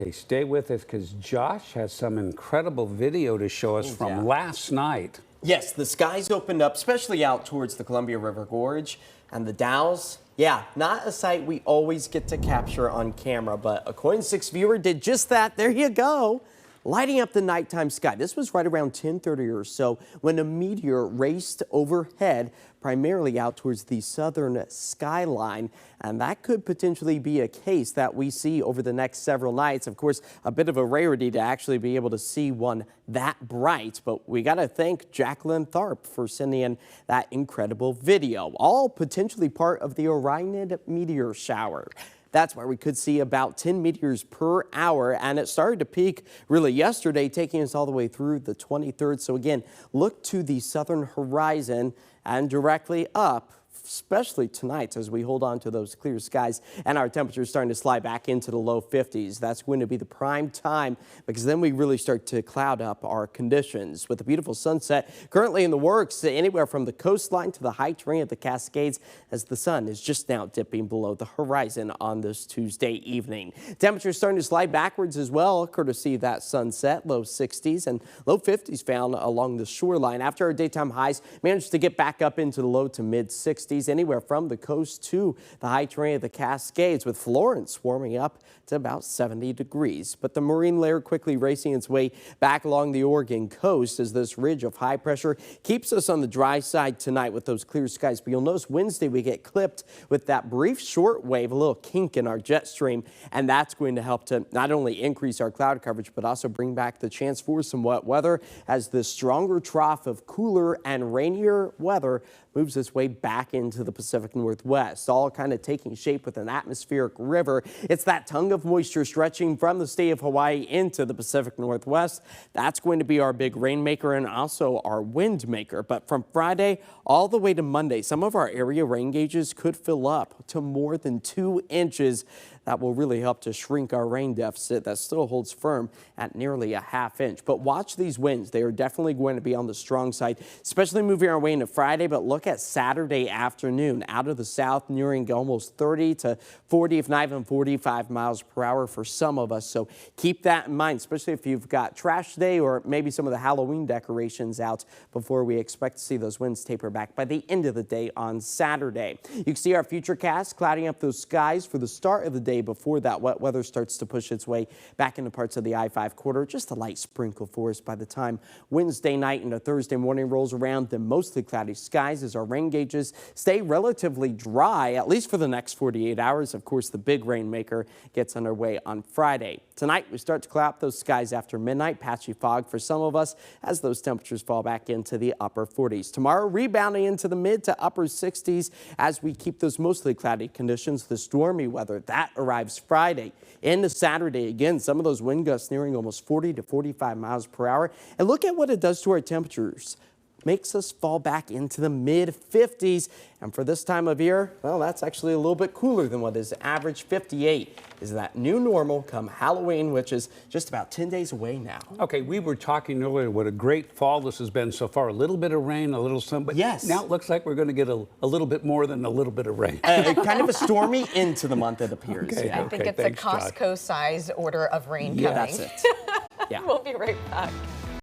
Hey, stay with us because Josh has some incredible video to show us from last night. Yes, the skies opened up, especially out towards the Columbia River Gorge and the Dalles. Yeah, not a sight we always get to capture on camera, but a KOIN 6 viewer did just that. There you go. Lighting up the nighttime sky. This was right around 10:30 or so when a meteor raced overhead, primarily out towards the southern skyline. And that could potentially be a case that we see over the next several nights. Of course, a bit of a rarity to actually be able to see one that bright. But we got to thank Jacqueline Tharp for sending in that incredible video. All potentially part of the Orion meteor shower. That's why we could see about 10 meteors per hour, and it started to peak really yesterday, taking us all the way through the 23rd. So again, look to the southern horizon and directly up, especially tonight as we hold on to those clear skies and our temperatures starting to slide back into the low 50s. That's going to be the prime time because then we really start to cloud up our conditions with a beautiful sunset currently in the works anywhere from the coastline to the high terrain of the Cascades as the sun is just now dipping below the horizon on this Tuesday evening. Temperatures starting to slide backwards as well, courtesy of that sunset, low 60s and low 50s found along the shoreline after our daytime highs managed to get back up into the low to mid 60s. Anywhere from the coast to the high terrain of the Cascades, with Florence warming up to about 70 degrees. But the marine layer quickly racing its way back along the Oregon coast as this ridge of high pressure keeps us on the dry side tonight with those clear skies. But you'll notice Wednesday we get clipped with that brief short wave, a little kink in our jet stream, and that's going to help to not only increase our cloud coverage but also bring back the chance for some wet weather as the stronger trough of cooler and rainier weather moves its way back into the Pacific Northwest, all kind of taking shape with an atmospheric river. It's that tongue of moisture stretching from the state of Hawaii into the Pacific Northwest. That's going to be our big rainmaker and also our wind maker. But from Friday all the way to Monday, some of our area rain gauges could fill up to more than 2 inches. That will really help to shrink our rain deficit that still holds firm at nearly a ½ inch. But watch these winds. They are definitely going to be on the strong side, especially moving our way into Friday. But look at Saturday afternoon out of the south, nearing almost 30 to 40, if not even 45 miles per hour for some of us. So keep that in mind, especially if you've got trash day or maybe some of the Halloween decorations out before we expect to see those winds taper back by the end of the day on Saturday. You can see our futurecast clouding up those skies for the start of the day before that wet weather starts to push its way back into parts of the I-5 corridor. Just a light sprinkle for us by the time Wednesday night into Thursday morning rolls around. Then mostly cloudy skies as our rain gauges stay relatively dry, at least for the next 48 hours. Of course, the big rainmaker gets underway on Friday. Tonight, we start to clear up those skies after midnight. Patchy fog for some of us as those temperatures fall back into the upper 40s. Tomorrow, rebounding into the mid to upper 60s as we keep those mostly cloudy conditions. The stormy weather, that arrives Friday into Saturday. Again, some of those wind gusts nearing almost 40 to 45 miles per hour. And look at what it does to our temperatures. Makes us fall back into the mid 50s. And for this time of year, well, that's actually a little bit cooler than what is average. 58 is that new normal come Halloween, which is just about 10 days away now. Okay, we were talking earlier what a great fall this has been so far. A little bit of rain, a little sun, but yes, now it looks like we're going to get a little bit more than a little bit of rain. Kind of a stormy end to the month, it appears. Okay, yeah. I think it's a Costco-size order of rain coming. That's it. We'll be right back.